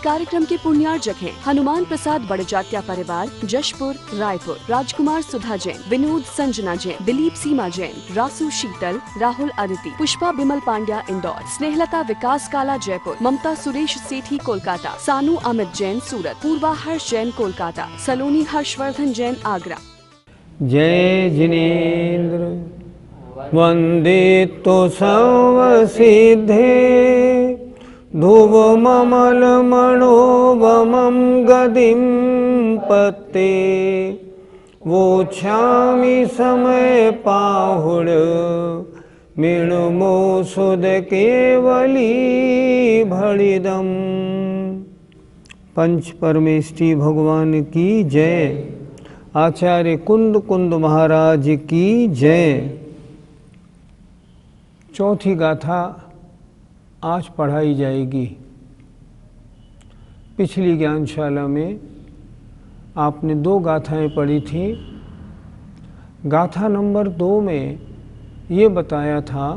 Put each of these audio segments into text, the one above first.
कार्यक्रम के पुण्यार्जक हैं हनुमान प्रसाद बड़जात्या परिवार, जशपुर, रायपुर, राजकुमार सुधा जैन, विनोद संजना जैन, दिलीप सीमा जैन, रासू शीतल, राहुल अदिति, पुष्पा बिमल पांड्या इंदौर, स्नेहलता विकास काला जयपुर, ममता सुरेश सेठी कोलकाता, सानू अमित जैन सूरत, पूर्वा हर्ष जैन कोलकाता, सलोनी हर्षवर्धन जैन आगरा। जय जिनेन्द्र वंदे तो सर्वसिद्धे ध्रुवममल मनोगमं गदिं पत्ते वोच्छामि समय पाहुड़ मृणमो सुद केवली भड़िदम। पंच परमेष्ठी भगवान की जय। आचार्य कुंद कुंद महाराज की जय। चौथी गाथा आज पढ़ाई जाएगी। पिछली ज्ञानशाला में आपने 2 गाथाएं पढ़ी थी। गाथा नंबर 2 में ये बताया था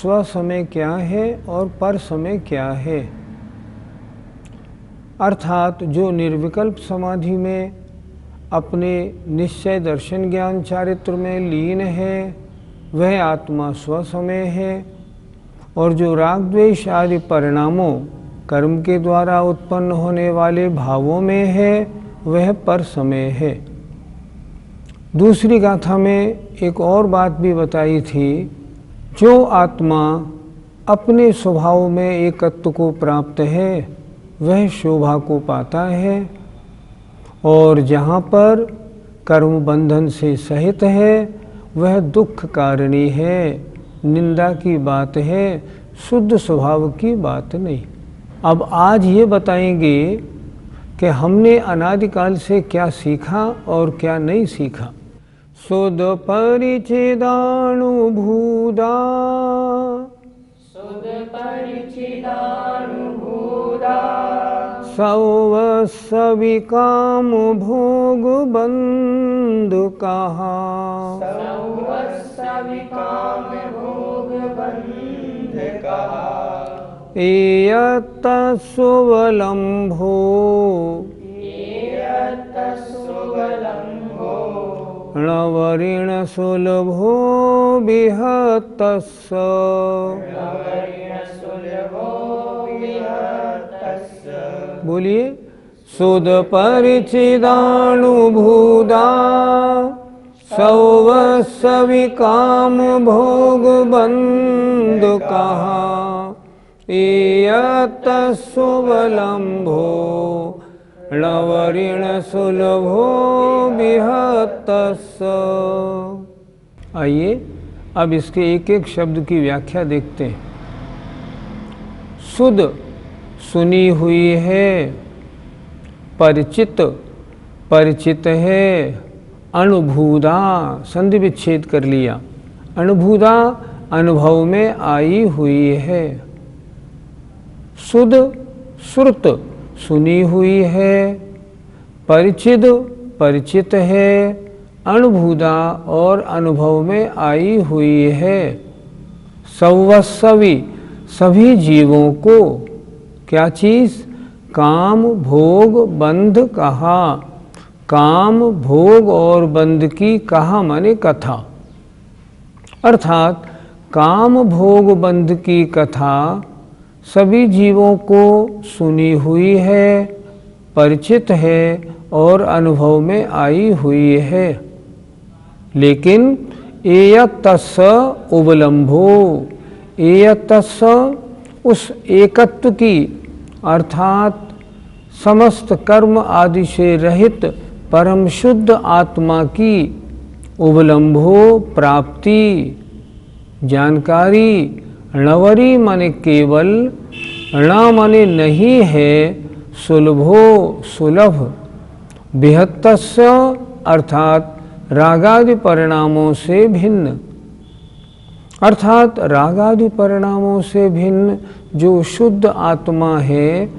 स्व समय क्या है और पर समय क्या है। अर्थात जो निर्विकल्प समाधि में अपने निश्चय दर्शन ज्ञान चारित्र में लीन है वह आत्मा स्व समय है, और जो राग द्वेष आदि परिणामों कर्म के द्वारा उत्पन्न होने वाले भावों में है वह पर समय है। दूसरी गाथा में एक और बात भी बताई थी, जो आत्मा अपने स्वभाव में एकत्व को प्राप्त है वह शोभा को पाता है, और जहाँ पर कर्म बंधन से सहित है वह दुख कारिणी है, निंदा की बात है, शुद्ध स्वभाव की बात नहीं। अब आज ये बताएंगे कि हमने अनादिकाल से क्या सीखा और क्या नहीं सीखा। सुद परिचिदानुभूदा सौवस्विकाम भोग बंध कहा एयत्तस्वलम्भो णवरिण सुलभो विहतस्स। बोलिए। सुद परिचिदानुभूदा सौवस्विकाम भोग बंध कहा एयत्तस्वलम्भो णवरिण सुलभो विहतस्स। आइए अब इसके एक एक शब्द की व्याख्या देखते हैं। सुध सुनी हुई है, परिचित परिचित है, अनुभूदा संधि विच्छेद कर लिया, अनुभूदा अनुभव में आई हुई है। सुध श्रुत सुनी हुई है, परिचित परिचित है, अनुभूदा और अनुभव में आई हुई है। सौवस्वी सभी जीवों को क्या चीज़? काम भोग बंध कहा। काम भोग और बंध की कहा माने कथा, अर्थात काम भोग बंध की कथा सभी जीवों को सुनी हुई है, परिचित है और अनुभव में आई हुई है। लेकिन एयतस्स उबलम्भो, एयतस्स उस एकत्व की अर्थात समस्त कर्म आदि से रहित परम शुद्ध आत्मा की उबलम्भो प्राप्ति जानकारी। णवरी माने केवल, ण माने नहीं है, सुलभो सुलभ, बिहत्तस्य अर्थात रागादि परिणामों से भिन्न, अर्थात रागादि परिणामों से भिन्न जो शुद्ध आत्मा है,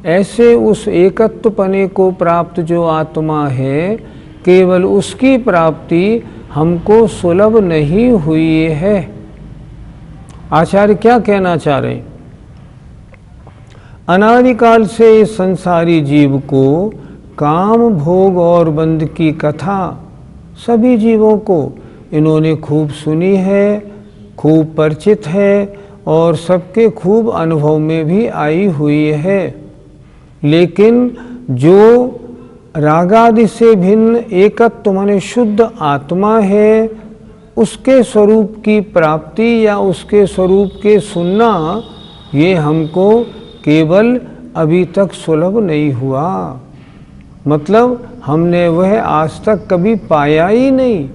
ऐसे उस एकत्वपने को प्राप्त जो आत्मा है केवल उसकी प्राप्ति हमको सुलभ नहीं हुई है। आचार्य क्या कहना चाह रहे हैं? अनादिकाल से इस संसारी जीव को काम, भोग और बंध की कथा सभी जीवों को इन्होंने खूब सुनी है, खूब परिचित है और सबके खूब अनुभव में भी आई हुई है। लेकिन जो रागादि से भिन्न एकत्व माने शुद्ध आत्मा है, उसके स्वरूप की प्राप्ति या उसके स्वरूप के सुनना, ये हमको केवल अभी तक सुलभ नहीं हुआ। मतलब हमने वह आज तक कभी पाया ही नहीं।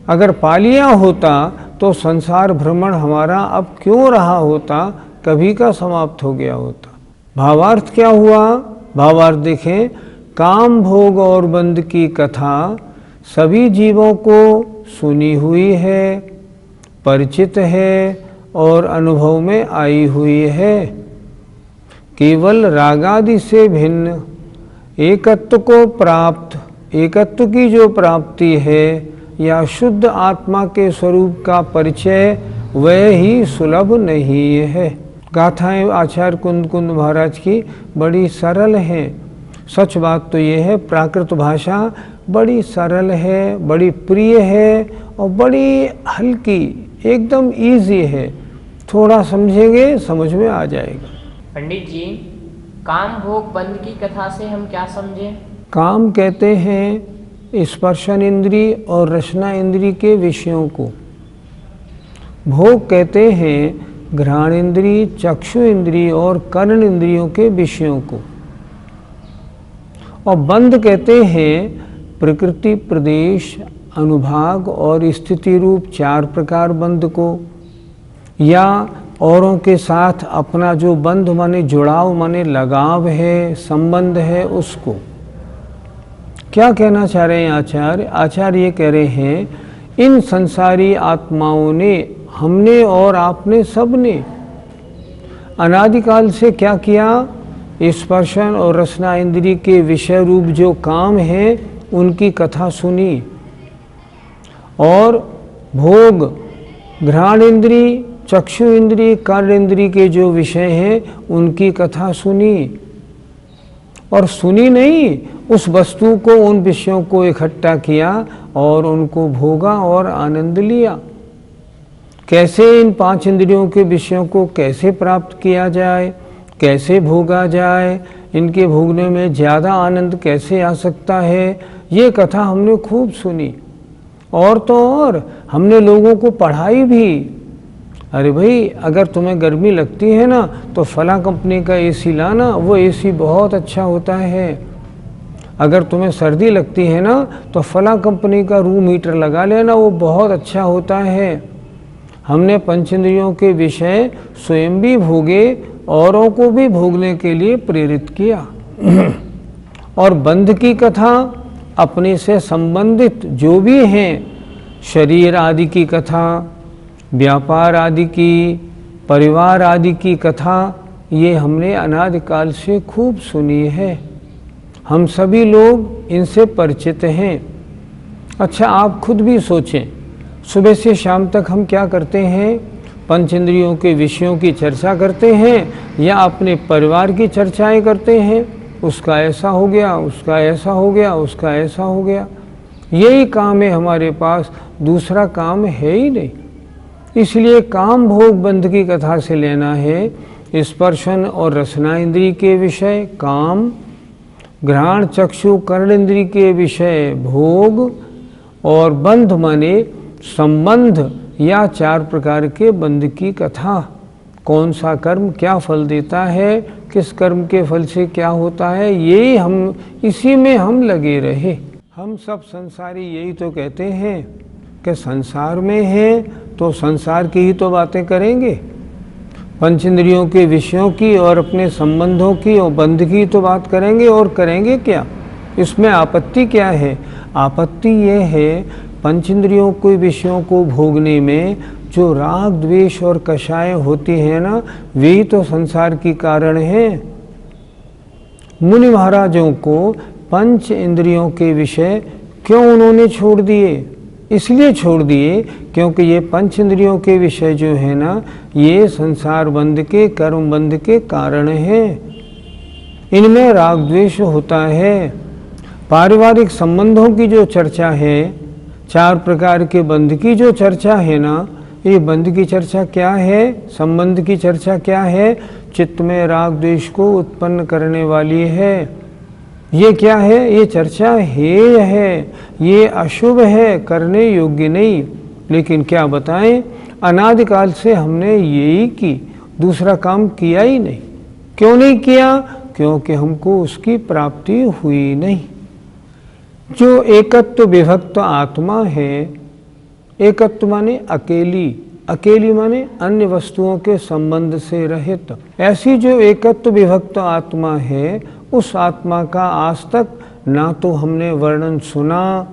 अगर पा लिया होता तो संसार भ्रमण हमारा अब क्यों रहा होता, कभी का समाप्त हो गया होता। भावार्थ क्या हुआ? भावार्थ देखें, काम, भोग और बंध की कथा सभी जीवों को सुनी हुई है, परिचित है और अनुभव में आई हुई है। केवल रागादि से भिन्न एकत्व को प्राप्त, एकत्व की जो प्राप्ति है या शुद्ध आत्मा के स्वरूप का परिचय, वह ही सुलभ नहीं है। गाथाएं आचार्य कुंद कुंद महाराज की बड़ी सरल हैं। सच बात तो ये है, प्राकृत भाषा बड़ी सरल है, बड़ी प्रिय है और बड़ी हल्की, एकदम इजी है। थोड़ा समझेंगे समझ में आ जाएगा। पंडित जी, काम, भोग, बंध की कथा से हम क्या समझें? काम कहते हैं स्पर्शन इंद्री और रसना इंद्री के विषयों को। भोग कहते हैं घ्राण इंद्री, चक्षु इंद्री और कर्ण इंद्रियों के विषयों को। और बंध कहते हैं प्रकृति, प्रदेश, अनुभाग और स्थिति रूप 4 प्रकार बंध को, या औरों के साथ अपना जो बंध माने जुड़ाव माने लगाव है, संबंध है, उसको। क्या कहना चाह रहे हैं आचार्य? आचार्य ये कह रहे हैं, इन संसारी आत्माओं ने, हमने और आपने, सबने अनादिकाल से क्या किया? स्पर्शन और रसना इंद्री के विषय रूप जो काम है उनकी कथा सुनी, और भोग, घ्राण इंद्री, चक्षु इंद्री, कर्ण इंद्री के जो विषय हैं उनकी कथा सुनी। और सुनी नहीं, उस वस्तु को, उन विषयों को इकट्ठा किया और उनको भोगा और आनंद लिया। कैसे इन 5 इंद्रियों के विषयों को कैसे प्राप्त किया जाए, कैसे भोगा जाए, इनके भोगने में ज़्यादा आनंद कैसे आ सकता है, ये कथा हमने खूब सुनी। और तो और हमने लोगों को पढ़ाई भी। अरे भाई, अगर तुम्हें गर्मी लगती है ना तो फला कंपनी का एसी लाना, वो एसी बहुत अच्छा होता है। अगर तुम्हें सर्दी लगती है ना तो फला कंपनी का रूम हीटर लगा लेना, वो बहुत अच्छा होता है। हमने पंचेंद्रियों के विषय स्वयं भी भोगे, औरों को भी भोगने के लिए प्रेरित किया। और बंध की कथा अपने से संबंधित जो भी हैं, शरीर आदि की कथा, व्यापार आदि की, परिवार आदि की कथा, ये हमने अनादिकाल से खूब सुनी है। हम सभी लोग इनसे परिचित हैं। अच्छा, आप खुद भी सोचें, सुबह से शाम तक हम क्या करते हैं? पंचेंद्रियों के विषयों की चर्चा करते हैं या अपने परिवार की चर्चाएं करते हैं। उसका ऐसा हो गया, उसका ऐसा हो गया, उसका ऐसा हो गया। यही काम है हमारे पास, दूसरा काम है ही नहीं। इसलिए काम, भोग, बंध की कथा से लेना है स्पर्शन और रसना इंद्री के विषय काम, घ्राण, चक्षु, कर्ण इंद्री के विषय भोग, और बंध माने संबंध या 4 प्रकार के बंध की कथा। कौन सा कर्म क्या फल देता है, किस कर्म के फल से क्या होता है, यही हम, इसी में हम लगे रहे। हम सब संसारी यही तो कहते हैं कि संसार में है तो संसार की ही तो बातें करेंगे, पंचेंद्रियों के विषयों की और अपने संबंधों की और बंध की तो बात करेंगे। और करेंगे क्या? इसमें आपत्ति क्या है? आपत्ति ये है, पंचेंद्रियों के विषयों को भोगने में जो राग, द्वेष और कषाय होती है ना, वही तो संसार की कारण है। मुनि महाराजों को पंच इंद्रियों के विषय क्यों उन्होंने छोड़ दिए? इसलिए छोड़ दिए क्योंकि ये पंच इंद्रियों के विषय जो है ना, ये संसार बंध के, कर्म बंध के कारण है। इनमें राग द्वेष होता है। पारिवारिक संबंधों की जो चर्चा है, 4 प्रकार के बंध की जो चर्चा है ना, ये बंध की चर्चा क्या है, संबंध की चर्चा क्या है? चित्त में राग द्वेष को उत्पन्न करने वाली है। ये क्या है? ये चर्चा हेय है, ये अशुभ है, करने योग्य नहीं। लेकिन क्या बताएं, अनादिकाल से हमने यही की, दूसरा काम किया ही नहीं। क्यों नहीं किया? क्योंकि हमको उसकी प्राप्ति हुई नहीं। जो एकत्व विभक्त आत्मा है, एकत्व माने अकेली, अकेली माने अन्य वस्तुओं के संबंध से रहित। ऐसी जो एकत्व विभक्त आत्मा है, उस आत्मा का आज तक ना तो हमने वर्णन सुना,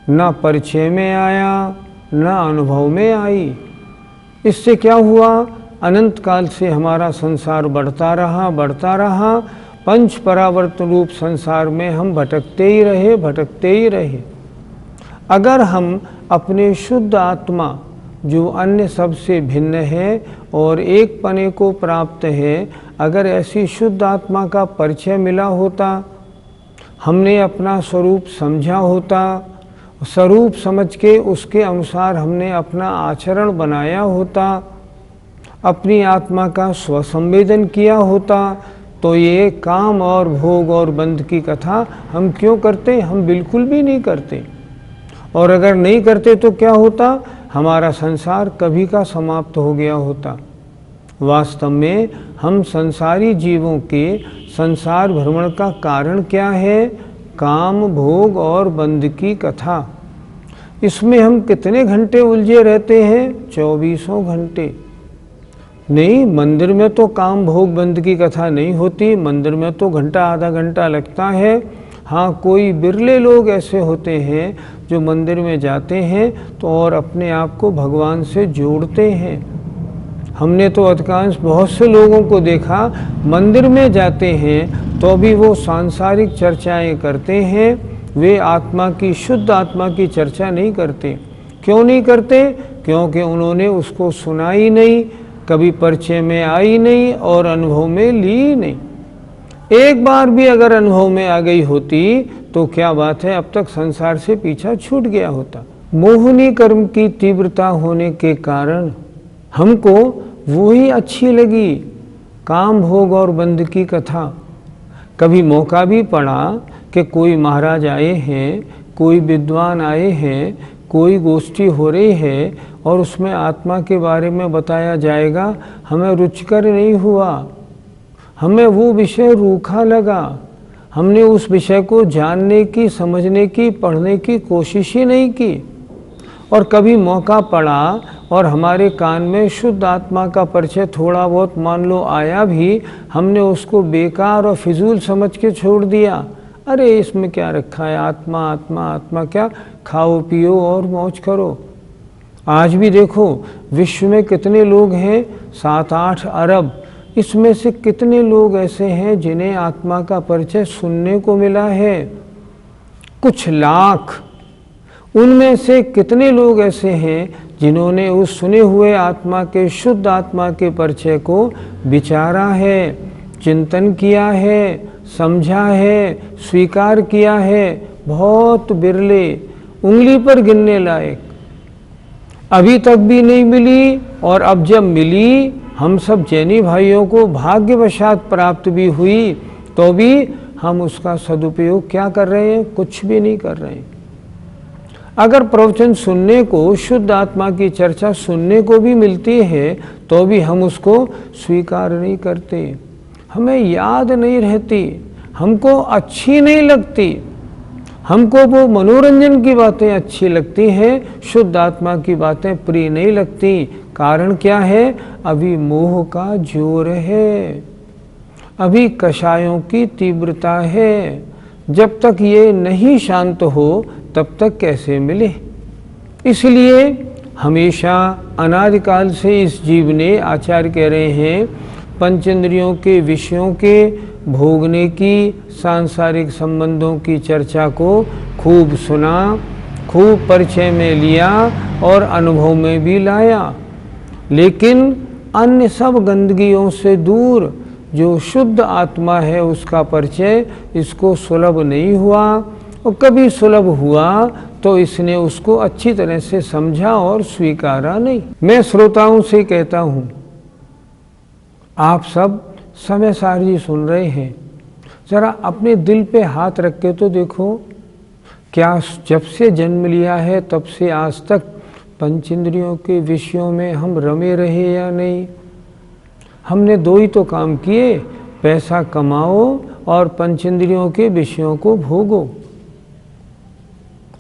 ना परिचय में आया, ना अनुभव में आई। इससे क्या हुआ? अनंत काल से हमारा संसार बढ़ता रहा, पंच परावर्तन रूप संसार में हम भटकते ही रहे। अगर हम अपने शुद्ध आत्मा जो अन्य सबसे भिन्न है और एक पने को प्राप्त है, अगर ऐसी शुद्ध आत्मा का परिचय मिला होता, हमने अपना स्वरूप समझा होता, स्वरूप समझ के उसके अनुसार हमने अपना आचरण बनाया होता, अपनी आत्मा का स्वसंवेदन किया होता, तो ये काम और भोग और बंध की कथा हम क्यों करते? हम बिल्कुल भी नहीं करते। और अगर नहीं करते तो क्या होता? हमारा संसार कभी का समाप्त हो गया होता। वास्तव में हम संसारी जीवों के संसार भ्रमण का कारण क्या है? काम, भोग और बंध की कथा। इसमें हम कितने घंटे उलझे रहते हैं? 24 घंटे। नहीं, मंदिर में तो काम, भोग, बंध की कथा नहीं होती। मंदिर में तो घंटा आधा घंटा लगता है। हाँ, कोई बिरले लोग ऐसे होते हैं जो मंदिर में जाते हैं तो और अपने आप को भगवान से जोड़ते हैं। हमने तो अधिकांश बहुत से लोगों को देखा, मंदिर में जाते हैं तो भी वो सांसारिक चर्चाएं करते हैं, वे आत्मा की, शुद्ध आत्मा की चर्चा नहीं करते। क्यों नहीं करते? क्योंकि उन्होंने उसको सुना ही नहीं, कभी परिचय में आई नहीं और अनुभव में ली नहीं। एक बार भी अगर अनुभव में आ गई होती तो क्या बात है, अब तक संसार से पीछा छूट गया होता। मोहिनी कर्म की तीव्रता होने के कारण हमको वो ही अच्छी लगी, काम, भोग और बंध की कथा। कभी मौका भी पड़ा कि कोई महाराज आए हैं, कोई विद्वान आए हैं, कोई गोष्ठी हो रही है और उसमें आत्मा के बारे में बताया जाएगा, हमें रुचिकर नहीं हुआ, हमें वो विषय रूखा लगा, हमने उस विषय को जानने की, समझने की, पढ़ने की कोशिश ही नहीं की। और कभी मौका पड़ा और हमारे कान में शुद्ध आत्मा का परिचय थोड़ा बहुत मान लो आया भी, हमने उसको बेकार और फिजूल समझ के छोड़ दिया। अरे इसमें क्या रखा है, आत्मा आत्मा आत्मा, क्या खाओ पियो और मौज करो। आज भी देखो विश्व में कितने लोग हैं, 7-8 अरब। इसमें से कितने लोग ऐसे हैं जिन्हें आत्मा का परिचय सुनने को मिला है? कुछ लाख। उनमें से कितने लोग ऐसे हैं जिन्होंने उस सुने हुए आत्मा के, शुद्ध आत्मा के परिचय को विचारा है, चिंतन किया है, समझा है, स्वीकार किया है? बहुत बिरले, उंगली पर गिनने लायक। अभी तक भी नहीं मिली, और अब जब मिली, हम सब जैनी भाइयों को भाग्यवशात प्राप्त भी हुई, तो भी हम उसका सदुपयोग क्या कर रहे हैं? कुछ भी नहीं कर रहे हैं। अगर प्रवचन सुनने को, शुद्ध आत्मा की चर्चा सुनने को भी मिलती है तो भी हम उसको स्वीकार नहीं करते, हमें याद नहीं रहती, हमको अच्छी नहीं लगती, हमको वो मनोरंजन की बातें अच्छी लगती हैं, शुद्ध आत्मा की बातें प्रिय नहीं लगती। कारण क्या है? अभी मोह का जोर है, अभी कषायों की तीव्रता है। जब तक ये नहीं शांत हो तब तक कैसे मिले? इसलिए हमेशा अनादिकाल से इस जीव ने, आचार्य कह रहे हैं, पंचेंद्रियों के विषयों के भोगने की, सांसारिक संबंधों की चर्चा को खूब सुना, खूब परिचय में लिया और अनुभव में भी लाया, लेकिन अन्य सब गंदगियों से दूर जो शुद्ध आत्मा है उसका परिचय इसको सुलभ नहीं हुआ, और कभी सुलभ हुआ तो इसने उसको अच्छी तरह से समझा और स्वीकारा नहीं। मैं श्रोताओं से कहता हूँ, आप सब समय सार जी सुन रहे हैं, जरा अपने दिल पे हाथ रख के तो देखो, क्या जब से जन्म लिया है तब से आज तक पंचेंद्रियों के विषयों में हम रमे रहे या नहीं? हमने दो ही तो काम किए, पैसा कमाओ और पंचेंद्रियों के विषयों को भोगो।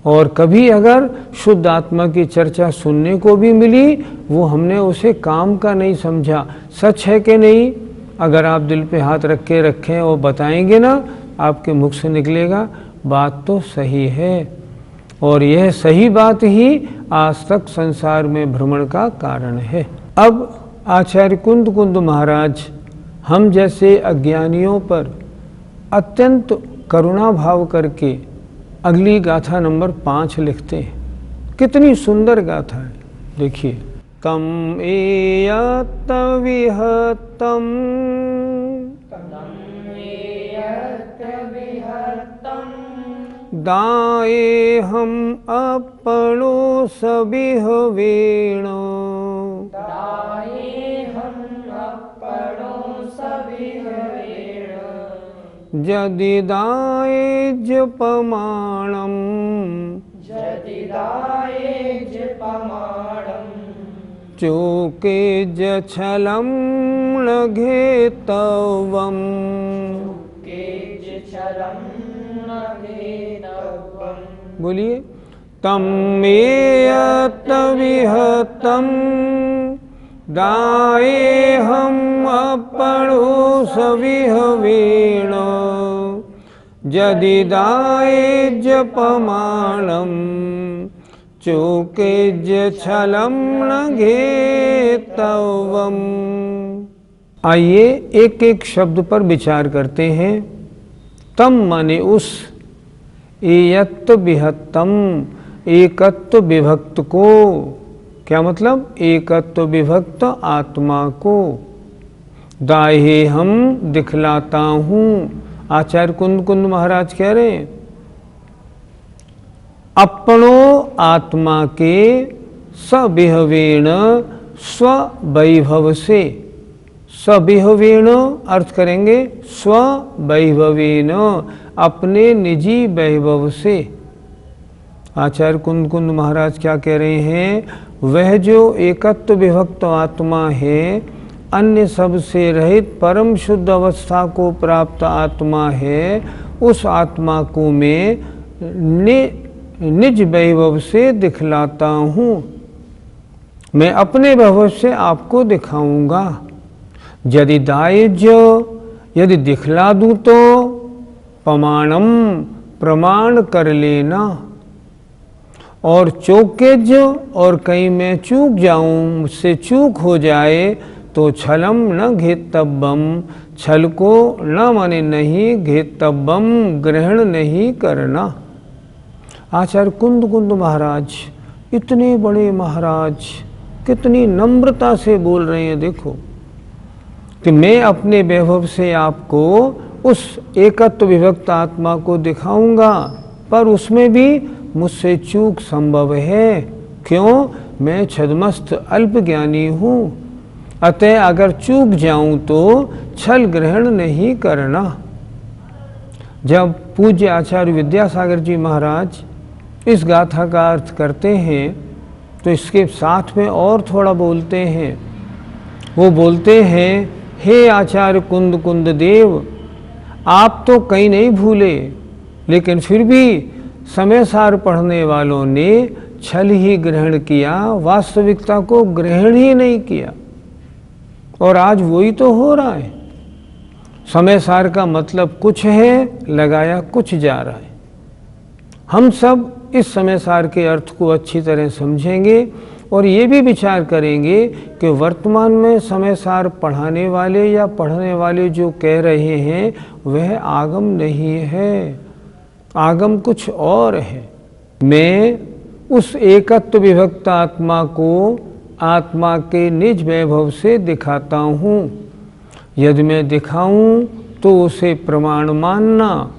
और कभी अगर शुद्ध आत्मा की चर्चा सुनने को भी मिली, वो हमने उसे काम का नहीं समझा। सच है कि नहीं? अगर आप दिल पे हाथ रख के रखें और बताएंगे ना, आपके मुख से निकलेगा बात तो सही है। और यह सही बात ही आज तक संसार में भ्रमण का कारण है। अब आचार्य कुंद महाराज हम जैसे अज्ञानियों पर अत्यंत करुणा भाव करके अगली गाथा नंबर 5 लिखते हैं। कितनी सुंदर गाथा है, देखिए। तम एयत विहतम दाए हम अपनो सबिह वेण, जदि दाए जपमाणम, चोके जछलम लघे तवम, बोलिए। तम एयत विहतम दाए हम अपनो सविह वेण, जदि दाए जपमाणम, चोके जछलम लघे तवम। आइए एक एक शब्द पर विचार करते हैं। तम माने उस, एयत्त विहत्तम एकत्व विभक्त को, क्या मतलब? एकत्व विभक्त आत्मा को। दाहे हम दिखलाता हूँ, आचार्य कुंद महाराज कह रहे हैं, अपनो आत्मा के सविहवेण स्ववैभव से। सविहवेण अर्थ करेंगे स्ववैभवेन, अपने निजी वैभव से। आचार्य कुंद महाराज क्या कह रहे हैं? वह जो एकत्व विभक्त आत्मा है, अन्य सब से रहित परम शुद्ध अवस्था को प्राप्त आत्मा है, उस आत्मा को मैं निज वैभव से दिखलाता हूँ। मैं अपने वैभव से आपको दिखाऊंगा। यदि दायज, यदि दिखला दूँ तो प्रमाणम, प्रमाण कर लेना। और चौकेज, और कहीं मैं चूक जाऊं, मुझसे चूक हो जाए तो छलम न घेतब्बम, छल को न माने नहीं, घेतब्बम ग्रहण नहीं करना। आचार्य कुंद महाराज, इतने बड़े महाराज कितनी नम्रता से बोल रहे हैं। देखो कि मैं अपने वैभव से आपको उस एकत्व विभक्त आत्मा को दिखाऊंगा, पर उसमें भी मुझसे चूक संभव है। क्यों? मैं छद्मस्त अल्प ज्ञानी हूँ। अतः अगर चूक जाऊं तो छल ग्रहण नहीं करना। जब पूज्य आचार्य विद्यासागर जी महाराज इस गाथा का अर्थ करते हैं तो इसके साथ में और थोड़ा बोलते हैं। वो बोलते हैं, हे आचार्य कुंद देव, आप तो कहीं नहीं भूले, लेकिन फिर भी समय सार पढ़ने वालों ने छल ही ग्रहण किया, वास्तविकता को ग्रहण ही नहीं किया। और आज वही तो हो रहा है। समय सार का मतलब कुछ है, लगाया कुछ जा रहा है। हम सब इस समय सार के अर्थ को अच्छी तरह समझेंगे और ये भी विचार करेंगे कि वर्तमान में समय सार पढ़ाने वाले या पढ़ने वाले जो कह रहे हैं वह आगम नहीं है, आगम कुछ और है। मैं उस एकत्व विभक्त आत्मा को आत्मा के निज वैभव से दिखाता हूँ। यदि मैं दिखाऊं तो उसे प्रमाण मानना,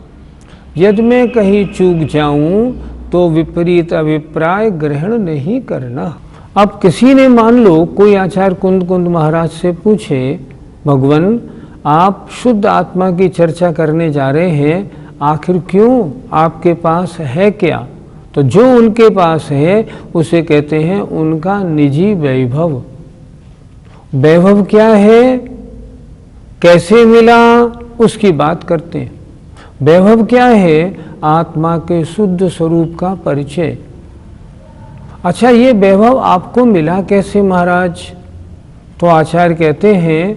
यदि मैं कहीं चूक जाऊं तो विपरीत अभिप्राय ग्रहण नहीं करना। अब किसी ने मान लो कोई आचार्य कुंद कुंद महाराज से पूछे, भगवान आप शुद्ध आत्मा की चर्चा करने जा रहे हैं, आखिर क्यों, आपके पास है क्या? तो जो उनके पास है उसे कहते हैं उनका निजी वैभव। वैभव क्या है, कैसे मिला, उसकी बात करते हैं। वैभव क्या है, आत्मा के शुद्ध स्वरूप का परिचय। अच्छा, ये वैभव आपको मिला कैसे महाराज? तो आचार्य कहते हैं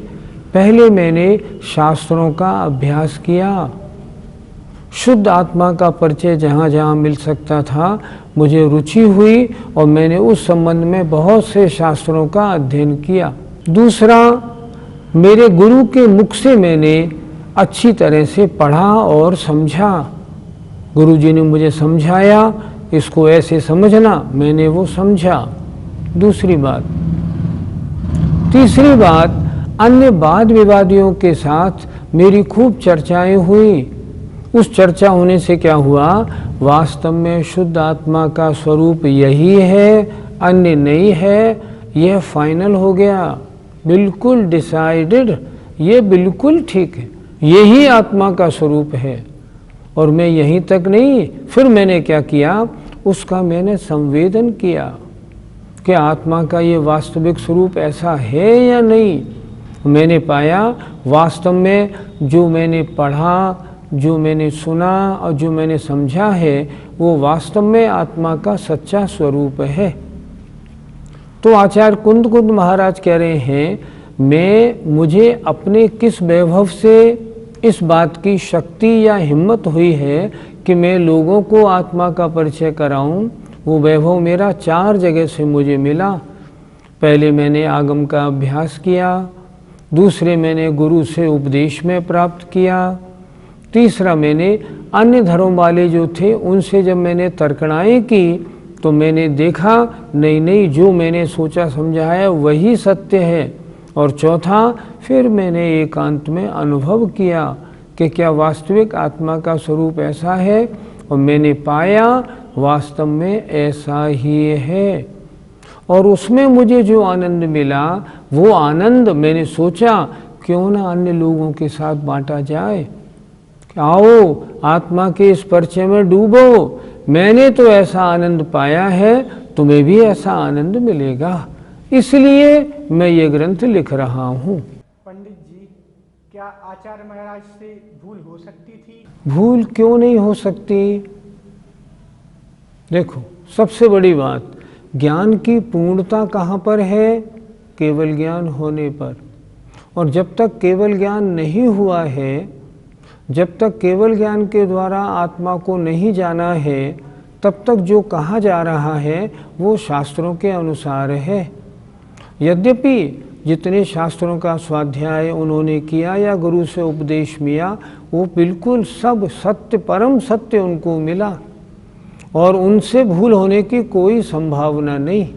पहले मैंने शास्त्रों का अभ्यास किया, शुद्ध आत्मा का परिचय जहाँ जहाँ मिल सकता था मुझे रुचि हुई और मैंने उस संबंध में बहुत से शास्त्रों का अध्ययन किया। दूसरा, मेरे गुरु के मुख से मैंने अच्छी तरह से पढ़ा और समझा। गुरु जी ने मुझे समझाया, इसको ऐसे समझना, मैंने वो समझा। दूसरी बात। तीसरी बात, अन्य वाद विवादियों के साथ मेरी खूब चर्चाएं हुई। उस चर्चा होने से क्या हुआ, वास्तव में शुद्ध आत्मा का स्वरूप यही है, अन्य नहीं है, यह फाइनल हो गया, बिल्कुल डिसाइडेड, ये बिल्कुल ठीक है, यही आत्मा का स्वरूप है। और मैं यहीं तक नहीं, फिर मैंने क्या किया, उसका मैंने संवेदन किया कि आत्मा का ये वास्तविक स्वरूप ऐसा है या नहीं। मैंने पाया वास्तव में जो मैंने पढ़ा, जो मैंने सुना और जो मैंने समझा है वो वास्तव में आत्मा का सच्चा स्वरूप है। तो आचार्य कुंद कुंद महाराज कह रहे हैं मुझे अपने किस वैभव से इस बात की शक्ति या हिम्मत हुई है कि मैं लोगों को आत्मा का परिचय कराऊं। वो वैभव मेरा 4 जगह से मुझे मिला। पहले मैंने आगम का अभ्यास किया, दूसरे मैंने गुरु से उपदेश में प्राप्त किया, तीसरा मैंने अन्य धर्म वाले जो थे उनसे जब मैंने तर्कणाएं की तो मैंने देखा नहीं जो मैंने सोचा समझा है वही सत्य है। और चौथा, फिर मैंने एकांत में अनुभव किया कि क्या वास्तविक आत्मा का स्वरूप ऐसा है, और मैंने पाया वास्तव में ऐसा ही है। और उसमें मुझे जो आनंद मिला वो आनंद मैंने सोचा क्यों ना अन्य लोगों के साथ बांटा जाए। आओ आत्मा के इस परिचय में डूबो, मैंने तो ऐसा आनंद पाया है, तुम्हें भी ऐसा आनंद मिलेगा, इसलिए मैं ये ग्रंथ लिख रहा हूँ। पंडित जी, क्या आचार्य महाराज से भूल हो सकती थी? भूल क्यों नहीं हो सकती? देखो, सबसे बड़ी बात, ज्ञान की पूर्णता कहाँ पर है? केवल ज्ञान होने पर। और जब तक केवल ज्ञान नहीं हुआ है, जब तक केवल ज्ञान के द्वारा आत्मा को नहीं जाना है, तब तक जो कहा जा रहा है वो शास्त्रों के अनुसार है। यद्यपि जितने शास्त्रों का स्वाध्याय उन्होंने किया या गुरु से उपदेश मिला वो बिल्कुल सब सत्य, परम सत्य उनको मिला और उनसे भूल होने की कोई संभावना नहीं।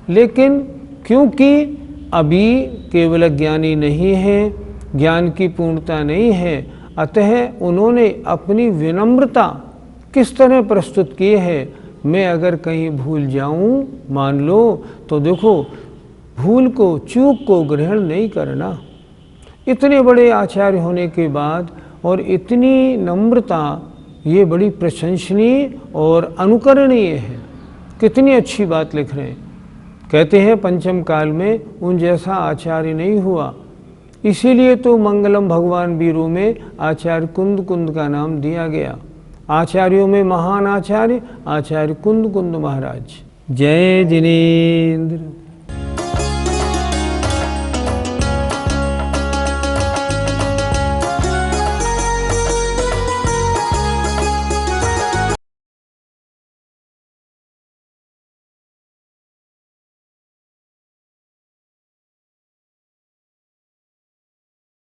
लेकिन क्योंकि अभी केवल ज्ञानी नहीं है, ज्ञान की पूर्णता नहीं है, अतः उन्होंने अपनी विनम्रता किस तरह प्रस्तुत की है। मैं अगर कहीं भूल जाऊं, मान लो, तो देखो भूल को, चूक को ग्रहण नहीं करना। इतने बड़े आचार्य होने के बाद और इतनी नम्रता, ये बड़ी प्रशंसनीय और अनुकरणीय है। कितनी अच्छी बात लिख रहे हैं। कहते हैं पंचम काल में उन जैसा आचार्य नहीं हुआ, इसीलिए तो मंगलम भगवान वीरों में आचार्य कुंद कुंद का नाम दिया गया। आचार्यों में महान आचार्य आचार्य कुंद कुंद महाराज। जय जिनेन्द्र।